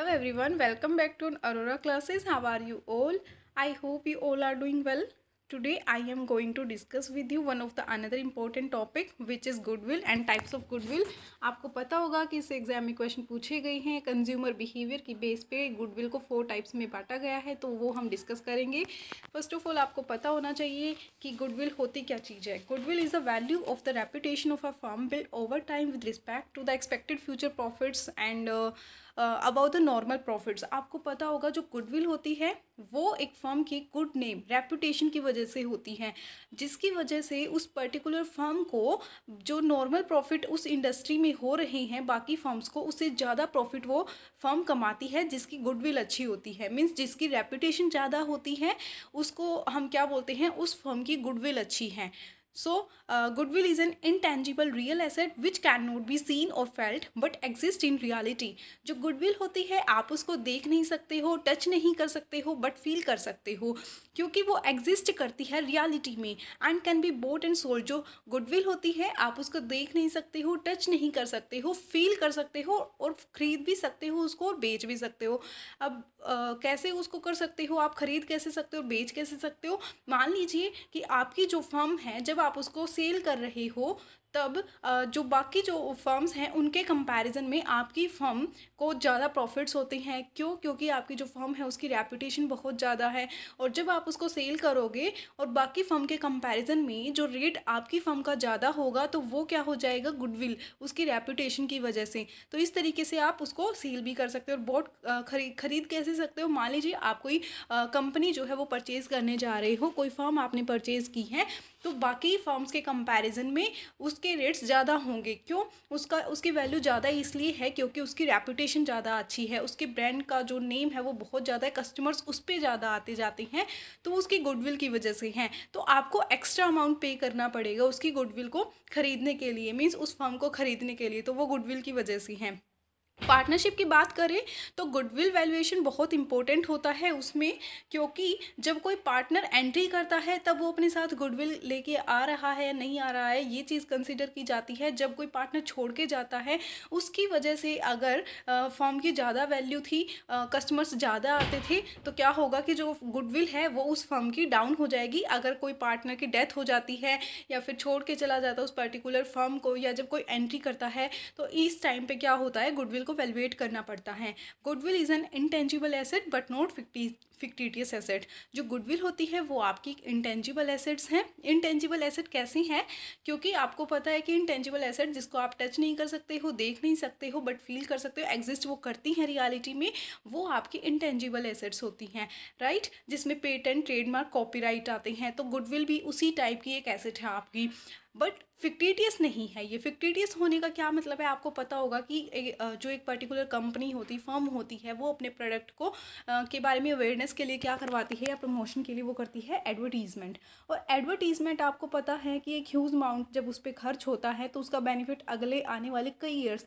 Hello everyone, welcome back to Aurora classes. How are you all? I hope you all are doing well. Today I am going to discuss with you one of the another important topic which is goodwill and types of goodwill. आपको पता होगा कि इस exam में question पूछे गए हैं consumer behaviour की बेस पे गुडविल को 4 टाइप्स में बांटा गया है, तो वो हम डिस्कस करेंगे. फर्स्ट ऑफ ऑल आपको पता होना चाहिए कि गुडविल होती क्या चीज़ है. Goodwill is the value of the reputation of a firm build over time with respect to the expected future profits and about the normal profits. आपको पता होगा जो गुडविल होती है वो एक फर्म की गुड नेम रेपुटेशन की वजह से होती है, जिसकी वजह से उस पर्टिकुलर फर्म को जो नॉर्मल प्रॉफिट उस इंडस्ट्री में हो रहे हैं बाकी फर्म्स को उससे ज़्यादा प्रॉफिट वो फर्म कमाती है जिसकी गुडविल अच्छी होती है. मीन्स जिसकी रेपुटेशन ज़्यादा होती है उसको हम क्या बोलते हैं, उस फर्म की गुडविल अच्छी है. So, goodwill is an intangible real asset which cannot be seen or felt but exist in reality. जो goodwill होती है आप उसको देख नहीं सकते हो, टच नहीं कर सकते हो, बट फील कर सकते हो क्योंकि वो एग्जिस्ट करती है रियलिटी में and can be boat and sold. जो गुडविल होती है आप उसको देख नहीं सकते हो, टच नहीं कर सकते हो, फील कर सकते हो और खरीद भी सकते हो उसको और बेच भी सकते हो. अब कैसे उसको कर सकते हो, आप खरीद कैसे सकते हो, बेच कैसे सकते हो. मान लीजिए कि आपकी जो फर्म है जब आप उसको सेल कर रहे हो तब जो बाकी जो फर्म्स हैं उनके कंपैरिजन में आपकी फर्म को ज़्यादा प्रॉफिट्स होते हैं. क्यों? क्योंकि आपकी जो फर्म है उसकी रेपुटेशन बहुत ज़्यादा है और जब आप उसको सेल करोगे और बाकी फर्म के कंपैरिजन में जो रेट आपकी फर्म का ज़्यादा होगा तो वो क्या हो जाएगा, गुडविल, उसकी रेपुटेशन की वजह से. तो इस तरीके से आप उसको सेल भी कर सकते हो और बहुत खरीद कैसे सकते हो. मान लीजिए आप कोई कंपनी जो है वो परचेज़ करने जा रहे हो, कोई फर्म आपने परचेज़ की है तो बाकी फर्म्स के कंपैरिजन में उसके रेट्स ज़्यादा होंगे. क्यों? उसकी वैल्यू ज़्यादा इसलिए है क्योंकि उसकी रेपुटेशन ज़्यादा अच्छी है, उसके ब्रांड का जो नेम है वो बहुत ज़्यादा है, कस्टमर्स उस पर ज़्यादा आते जाते हैं, तो उसकी गुडविल की वजह से हैं. तो आपको एक्स्ट्रा अमाउंट पे करना पड़ेगा उसकी गुडविल को खरीदने के लिए, मीन्स उस फर्म को खरीदने के लिए, तो वो गुडविल की वजह से हैं. पार्टनरशिप की बात करें तो गुडविल वैल्यूएशन बहुत इंपॉर्टेंट होता है उसमें, क्योंकि जब कोई पार्टनर एंट्री करता है तब वो अपने साथ गुडविल लेके आ रहा है या नहीं आ रहा है ये चीज़ कंसीडर की जाती है. जब कोई पार्टनर छोड़ के जाता है उसकी वजह से अगर फर्म की ज़्यादा वैल्यू थी, कस्टमर्स ज़्यादा आते थे, तो क्या होगा कि जो गुडविल है वो उस फर्म की डाउन हो जाएगी. अगर कोई पार्टनर की डेथ हो जाती है या फिर छोड़ के चला जाता है उस पर्टिकुलर फर्म को, या जब कोई एंट्री करता है तो इस टाइम पे क्या होता है, गुडविल को वैल्यूएट करना पड़ता है. Goodwill is an intangible asset but not fictitious asset. जो गुडविल होती है वो आपकी इंटेंजिबल एसेट्स हैं. इंटेंजिबल एसेट कैसी हैं? क्योंकि आपको पता है कि इंटेंजिबल एसेट जिसको आप टच नहीं कर सकते हो, देख नहीं सकते हो, बट फील कर सकते हो, एग्जिस्ट वो करती हैं रियलिटी में, वो आपकी इंटेंजिबल एसेट्स होती हैं, राइट. जिसमें पेटेंट, ट्रेडमार्क, कॉपीराइट आते हैं. तो गुडविल भी उसी टाइप की एक एसेट है आपकी, बट फिक्टिटियस नहीं है. ये फिक्टिटियस होने का क्या मतलब है, आपको पता होगा कि जो एक पर्टिकुलर कंपनी होती, फर्म होती है, वो अपने प्रोडक्ट को के बारे में अवेयरनेस के लिए क्या करवाती है या प्रमोशन के लिए वो करती है एडवर्टीजमेंट. और एडवर्टीजमेंट आपको पता है कि एक ह्यूज अमाउंट जब उस पर खर्च होता है तो उसका बेनिफिट अगले आने वाले कई ईयर्स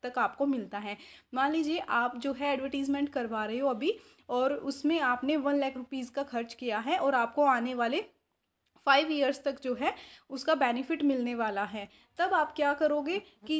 तक आपको मिलता है. मान लीजिए आप जो है एडवर्टीजमेंट करवा रहे हो अभी और उसमें आपने 1 लाख रुपीज़ का खर्च किया है और आपको आने वाले 5 ईयर्स तक जो है उसका बेनिफिट मिलने वाला है. तब आप क्या करोगे कि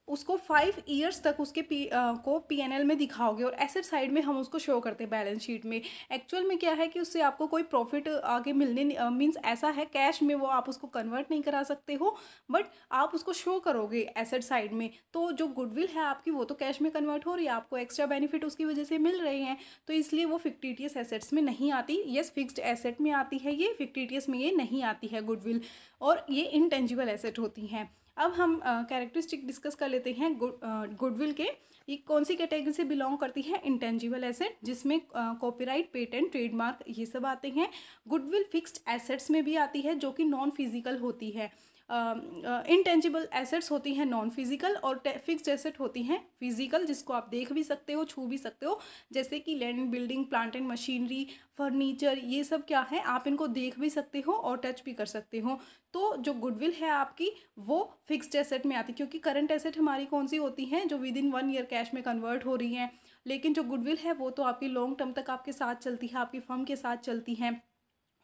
उसको 5 ईयर्स तक उसके को पीएनएल में दिखाओगे और एसेट साइड में हम उसको शो करते हैं बैलेंस शीट में. एक्चुअल में क्या है कि उससे आपको कोई प्रॉफिट आगे मिलने मीन्स ऐसा है कैश में वो आप उसको कन्वर्ट नहीं करा सकते हो, बट आप उसको शो करोगे एसेट साइड में. तो जो गुडविल है आपकी वो तो कैश में कन्वर्ट हो रही है, आपको एक्स्ट्रा बेनिफिट उसकी वजह से मिल रहे हैं, तो इसलिए वो फिक्टिटियस एसेट्स में नहीं आती. यस, फिक्स्ड एसेट में आती है ये, फिक्टिटियस में ये नहीं आती है गुडविल, और ये इंटेंजिबल एसेट होती हैं. अब हम कैरेक्टरिस्टिक डिस्कस कर लेते हैं गुडविल के. ये कौन सी कैटेगरी से बिलोंग करती है? इंटेंजिबल एसेट, जिसमें कॉपीराइट, पेटेंट, ट्रेडमार्क ये सब आते हैं. गुडविल फिक्स्ड एसेट्स में भी आती है जो कि नॉन फिजिकल होती है. इंटेंजिबल एसेट्स होती हैं नॉन फिजिकल और फिक्स्ड एसेट होती हैं फिजिकल, जिसको आप देख भी सकते हो, छू भी सकते हो, जैसे कि land, building, plant and machinery, furniture, ये सब क्या है आप इनको देख भी सकते हो और टच भी कर सकते हो. तो जो गुडविल है आपकी वो फिक्स्ड एसेट में आती है, क्योंकि करंट एसेट हमारी कौन सी होती हैं जो विद इन 1 ईयर कैश में कन्वर्ट हो रही हैं, लेकिन जो गुडविल है वो तो आपकी लॉन्ग टर्म तक आपके साथ चलती है, आपकी फर्म के साथ चलती है.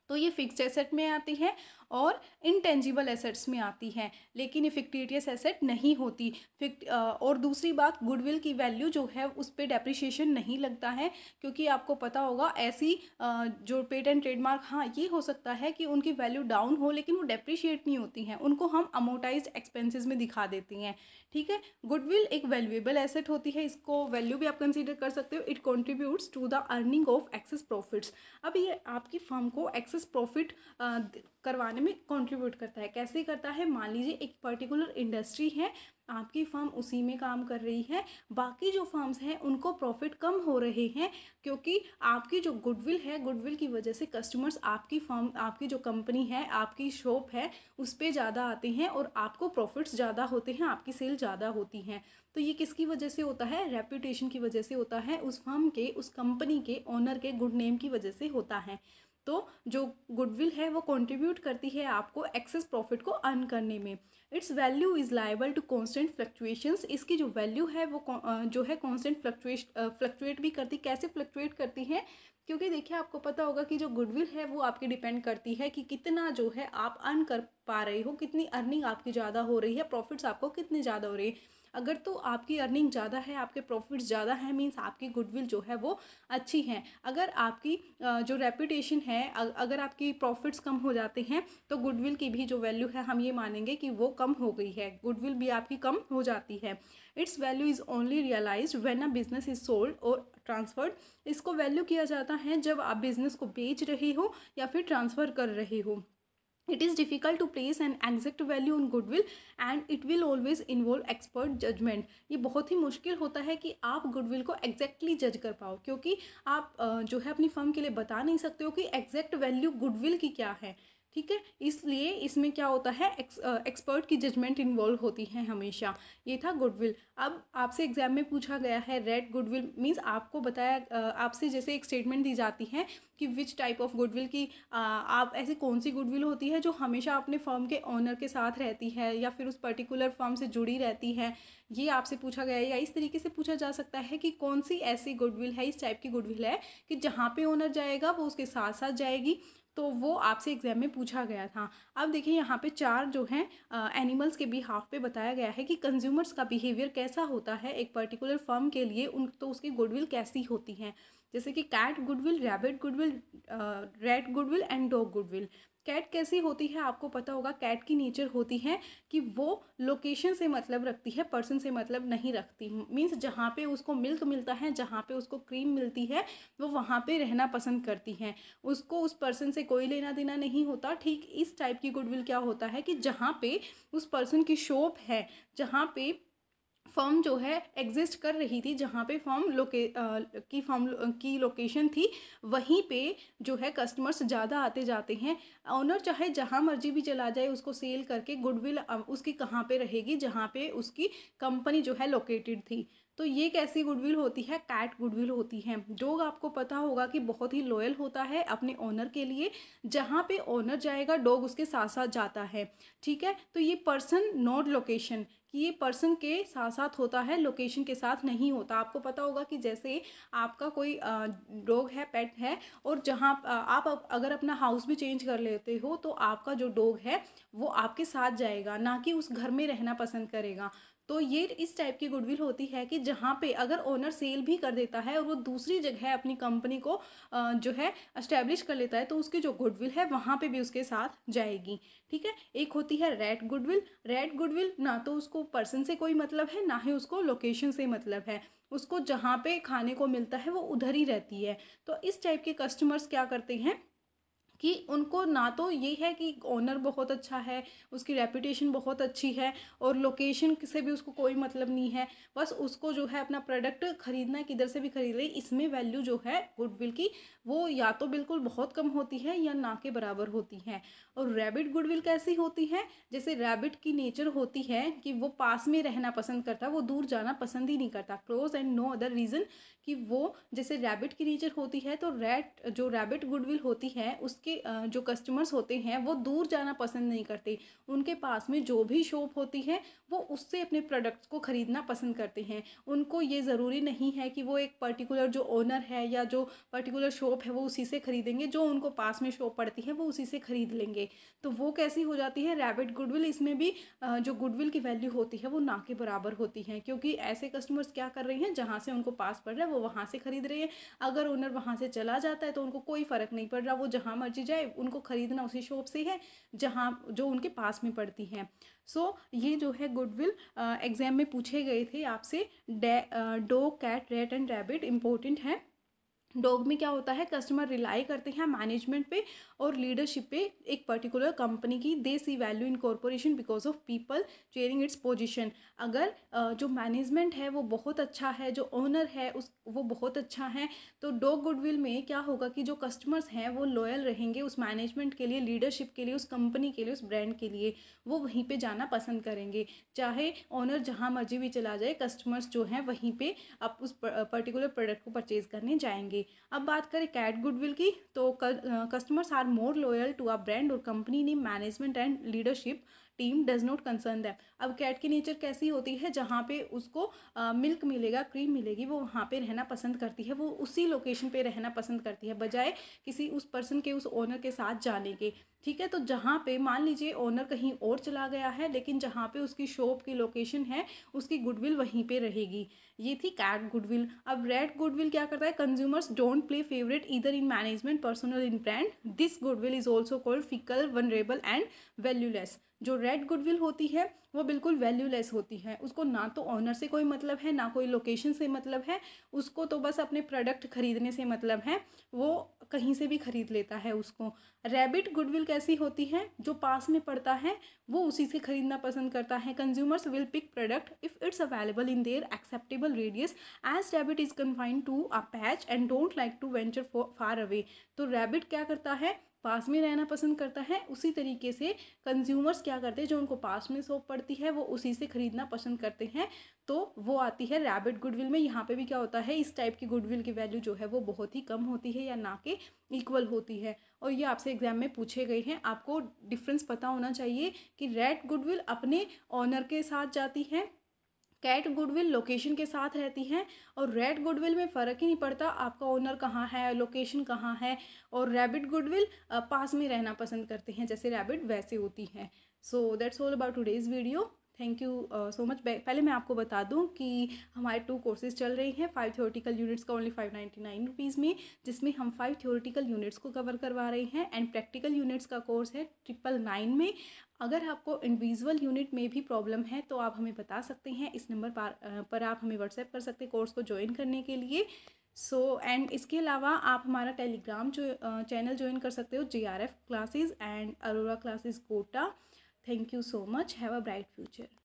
तो ये फिक्स्ड एसेट में आती है और इंटेंजिबल एसेट्स में आती है, लेकिन ये फिक्टिशियस एसेट नहीं होती। और दूसरी बात, गुडविल की वैल्यू जो है उस पर डेप्रिसिएशन नहीं लगता है, क्योंकि आपको पता होगा ऐसी जो पेटेंट ट्रेडमार्क, हाँ ये हो सकता है कि उनकी वैल्यू डाउन हो लेकिन वो डेप्रिशिएट नहीं होती हैं, उनको हम अमोर्टाइज्ड एक्सपेंसेस में दिखा देती हैं। ठीक है, गुडविल एक वैल्यूएबल एसेट होती है, इसको वैल्यू भी आप कंसीडर कर सकते हो। It contributes to the earning of excess profits. अब ये आपकी फर्म को एक्सेस प्रॉफिट करवाने में कंट्रीब्यूट करता है। कैसे करता है? मान लीजिए एक पर्टिकुलर इंडस्ट्री है, आपकी फर्म उसी में काम कर रही है, बाकी जो फर्म्स हैं उनको प्रॉफिट कम हो रहे हैं, क्योंकि आपकी जो गुडविल है, गुडविल की वजह से कस्टमर्स आपकी फर्म, आपकी जो कंपनी है, आपकी शॉप है, उस पर ज़्यादा आते हैं और आपको प्रॉफिट्स ज़्यादा होते हैं, आपकी सेल ज़्यादा होती हैं। तो ये किसकी वजह से होता है? रेप्यूटेशन की वजह से होता है, उस फर्म के, उस कंपनी के ओनर के गुड नेम की वजह से होता है। तो जो गुडविल है वो कंट्रीब्यूट करती है आपको एक्सेस प्रॉफिट को अर्न करने में। Its value is liable to constant fluctuations. इसकी जो वैल्यू है वो जो है कॉन्स्टेंट फ्लक्चुएट भी करती। कैसे फ्लक्चुएट करती है? क्योंकि देखिए आपको पता होगा कि जो गुडविल है वो आपकी डिपेंड करती है कि कितना जो है आप अर्न कर पा रहे हो, कितनी अर्निंग आपकी ज़्यादा हो रही है, प्रॉफिट्स आपको कितने ज़्यादा हो रही है। अगर तो आपकी अर्निंग ज़्यादा है, आपके प्रॉफिट्स ज़्यादा है, मीन्स आपकी गुडविल जो है वो अच्छी है। अगर आपकी जो रेपुटेशन है, अगर आपकी प्रॉफिट्स कम हो जाते हैं तो गुडविल की भी जो वैल्यू है हम ये मानेंगे कि वो कम हो गई है, गुडविल भी आपकी कम हो जाती है। Its value is only realized when a business is sold और ट्रांसफर्ड। इसको वैल्यू किया जाता है जब आप बिजनेस को बेच रहे हो या फिर ट्रांसफ़र कर रहे हो। It is difficult to place an exact value on goodwill and it will always involve expert judgment। ये बहुत ही मुश्किल होता है कि आप गुडविल को एग्जैक्टली जज कर पाओ, क्योंकि आप जो है अपनी फर्म के लिए बता नहीं सकते हो कि एग्जैक्ट वैल्यू गुडविल की क्या है। ठीक है, इसलिए इसमें क्या होता है, एक्सपर्ट की जजमेंट इन्वॉल्व होती है हमेशा। ये था गुडविल। अब आपसे एग्जाम में पूछा गया है रेट गुडविल, मीन्स आपको बताया, आपसे जैसे एक स्टेटमेंट दी जाती है कि विच टाइप ऑफ गुडविल की, आप ऐसी कौन सी गुडविल होती है जो हमेशा अपने फर्म के ओनर के साथ रहती है या फिर उस पर्टिकुलर फर्म से जुड़ी रहती है। ये आपसे पूछा गया है, या इस तरीके से पूछा जा सकता है कि कौन सी ऐसी गुडविल है, इस टाइप की गुडविल है कि जहाँ पे ओनर जाएगा वो उसके साथ साथ जाएगी। तो वो आपसे एग्जाम में पूछा गया था। अब देखिए यहाँ पे 4 जो हैं एनिमल्स के बिहाफ पे बताया गया है कि कंज्यूमर्स का बिहेवियर कैसा होता है एक पर्टिकुलर फर्म के लिए, उन तो उसकी गुडविल कैसी होती है। जैसे कि cat goodwill, rabbit goodwill, rat goodwill and dog goodwill. Cat कैसी होती है? आपको पता होगा कैट की नेचर होती है कि वो लोकेशन से मतलब रखती है, पर्सन से मतलब नहीं रखती। मीन्स जहाँ पे उसको मिल्क मिलता है, जहाँ पे उसको क्रीम मिलती है, वो वहाँ पे रहना पसंद करती हैं, उसको उस पर्सन से कोई लेना देना नहीं होता। ठीक इस टाइप की गुडविल क्या होता है कि जहाँ पे उस पर्सन की शॉप है, जहाँ पे फर्म जो है एग्जिस्ट कर रही थी, जहाँ पे फर्म की लोकेशन थी, वहीं पे जो है कस्टमर्स ज़्यादा आते जाते हैं। ओनर चाहे जहाँ मर्जी भी चला जाए, उसको सेल करके गुडविल उसकी कहाँ पे रहेगी? जहाँ पे उसकी कंपनी जो है लोकेटेड थी। तो ये कैसी गुडविल होती है? कैट गुडविल होती है। डॉग आपको पता होगा कि बहुत ही लॉयल होता है अपने ओनर के लिए, जहाँ पे ओनर जाएगा डॉग उसके साथ साथ जाता है। ठीक है, तो ये पर्सन नॉट लोकेशन, कि ये पर्सन के साथ साथ होता है, लोकेशन के साथ नहीं होता। आपको पता होगा कि जैसे आपका कोई डॉग है, पेट है, और जहाँ आप अगर अपना हाउस भी चेंज कर लेते हो तो आपका जो डॉग है वो आपके साथ जाएगा, ना कि उस घर में रहना पसंद करेगा। तो ये इस टाइप की गुडविल होती है कि जहाँ पे अगर ओनर सेल भी कर देता है और वो दूसरी जगह अपनी कंपनी को जो है एस्टेब्लिश कर लेता है, तो उसकी जो गुडविल है वहाँ पे भी उसके साथ जाएगी। ठीक है, एक होती है रैट गुडविल। रैट गुडविल ना तो उसको पर्सन से कोई मतलब है, ना ही उसको लोकेशन से मतलब है, उसको जहाँ पे खाने को मिलता है वो उधर ही रहती है। तो इस टाइप के कस्टमर्स क्या करते हैं कि उनको ना तो ये है कि ओनर बहुत अच्छा है, उसकी रेपुटेशन बहुत अच्छी है, और लोकेशन से भी उसको कोई मतलब नहीं है, बस उसको जो है अपना प्रोडक्ट खरीदना है, किधर से भी खरीद ले। इसमें वैल्यू जो है गुडविल की वो या तो बिल्कुल बहुत कम होती है या ना के बराबर होती है। और रैबिट गुडविल कैसी होती है? जैसे रैबिट की नेचर होती है कि वो पास में रहना पसंद करता है, वो दूर जाना पसंद ही नहीं करता। Close and no other reason, कि वो जैसे रैबिट की नेचर होती है, तो जो रैबिट गुडविल होती है उसके जो कस्टमर्स होते हैं वो दूर जाना पसंद नहीं करते। उनके पास में जो भी शॉप होती है वो उससे अपने प्रोडक्ट्स को ख़रीदना पसंद करते हैं। उनको ये ज़रूरी नहीं है कि वो एक पर्टिकुलर जो ओनर है या जो पर्टिकुलर शॉप है वो उसी से ख़रीदेंगे, जो उनको पास में शॉप पड़ती है वो उसी से ख़रीद लेंगे। तो वो कैसी हो जाती है रैबिट गुडविल। इसमें भी जो गुडविल की वैल्यू होती है वो ना के बराबर होती है, क्योंकि ऐसे कस्टमर्स क्या कर रहे हैं, जहाँ से उनको पास पड़ रहा है वो वहाँ से ख़रीद रहे हैं। अगर ओनर वहाँ से चला जाता है तो उनको कोई फ़र्क नहीं पड़ रहा, वो जहाँ मर्जी जाए, उनको ख़रीदना उसी शॉप से है जहाँ जो उनके पास में पड़ती है। सो ये जो है गुडविल एग्जाम में पूछे गए थे आपसे। Dog, cat, rat and rabbit important है। डॉग में क्या होता है, कस्टमर रिलाई करते हैं मैनेजमेंट पे और लीडरशिप पे एक पर्टिकुलर कंपनी की। They see value in corporation because of people chairing its position. अगर जो मैनेजमेंट है वो बहुत अच्छा है, जो ओनर है वो बहुत अच्छा है, तो डॉग गुडविल में क्या होगा कि जो कस्टमर्स हैं वो लॉयल रहेंगे उस मैनेजमेंट के लिए, लीडरशिप के लिए, उस कंपनी के लिए, उस ब्रांड के लिए। वो वहीं पे जाना पसंद करेंगे। चाहे ओनर जहाँ मर्जी भी चला जाए, कस्टमर्स जो हैं वहीं पे आप उस पर्टिकुलर प्रोडक्ट को परचेज करने जाएंगे। अब बात करें कैट गुडविल की, तो customers are more loyal to a brand और company name, management and leadership team does not concern them. अब कैट की नेचर कैसी होती है, जहाँ पे उसको मिल्क मिलेगा, क्रीम मिलेगी, वो वहाँ पे रहना पसंद करती है, वो उसी लोकेशन पे रहना पसंद करती है बजाय किसी उस पर्सन के, उस ओनर के साथ जाने के। ठीक है, तो जहाँ पे मान लीजिए ओनर कहीं और चला गया है, लेकिन जहाँ पे उसकी शॉप की लोकेशन है उसकी गुडविल वहीं पे रहेगी। ये थी कैट गुडविल। अब रेड गुडविल क्या करता है, consumers don't play favourite either in management, personal, in brand. This goodwill is also called fickle, vulnerable and valueless. जो रेड गुडविल होती है वो बिल्कुल वैल्यूलेस होती है। उसको ना तो ऑनर से कोई मतलब है, ना कोई लोकेशन से मतलब है, उसको तो बस अपने प्रोडक्ट खरीदने से मतलब है, वो कहीं से भी खरीद लेता है उसको। रैबिट गुडविल कैसी होती है, जो पास में पड़ता है वो उसी से खरीदना पसंद करता है। Consumers will pick product if it's available in their acceptable radius, as rabbit is confined to a patch and don't like to venture far away. तो रैबिट क्या करता है, पास में रहना पसंद करता है। उसी तरीके से कंज्यूमर्स क्या करते हैं, जो उनको पास में शॉप पड़ती है वो उसी से खरीदना पसंद करते हैं। तो वो आती है रैबिट गुडविल में। यहाँ पे भी क्या होता है, इस टाइप की गुडविल की वैल्यू जो है वो बहुत ही कम होती है या ना के इक्वल होती है। और ये आपसे एग्जाम में पूछे गए हैं, आपको डिफरेंस पता होना चाहिए कि रेड गुडविल अपने ऑनर के साथ जाती है, कैट गुडविल लोकेशन के साथ रहती हैं, और रेड गुडविल में फ़र्क ही नहीं पड़ता आपका ओनर कहाँ है, लोकेशन कहाँ है। और रैबिट गुडविल पास में रहना पसंद करते हैं, जैसे रैबिट वैसे होती है। So that's all about today's video. Thank you so much. पहले मैं आपको बता दूं कि हमारे 2 कोर्सेज चल रहे हैं। 5 थ्योरेटिकल यूनिट्स का ओनली 599 रुपीज़ में, जिसमें हम 5 थ्योरेटिकल यूनिट्स को कवर करवा रहे हैं, एंड प्रैक्टिकल यूनिट्स का कोर्स है 999 में। अगर आपको इंडिविजुअल यूनिट में भी प्रॉब्लम है तो आप हमें बता सकते हैं, इस नंबर पर आप हमें व्हाट्सएप कर सकते हैं कोर्स को ज्वाइन करने के लिए। एंड इसके अलावा आप हमारा टेलीग्राम चैनल ज्वाइन कर सकते हो, JRF classes and Arora classes Kota. Thank you so much. Have a bright future.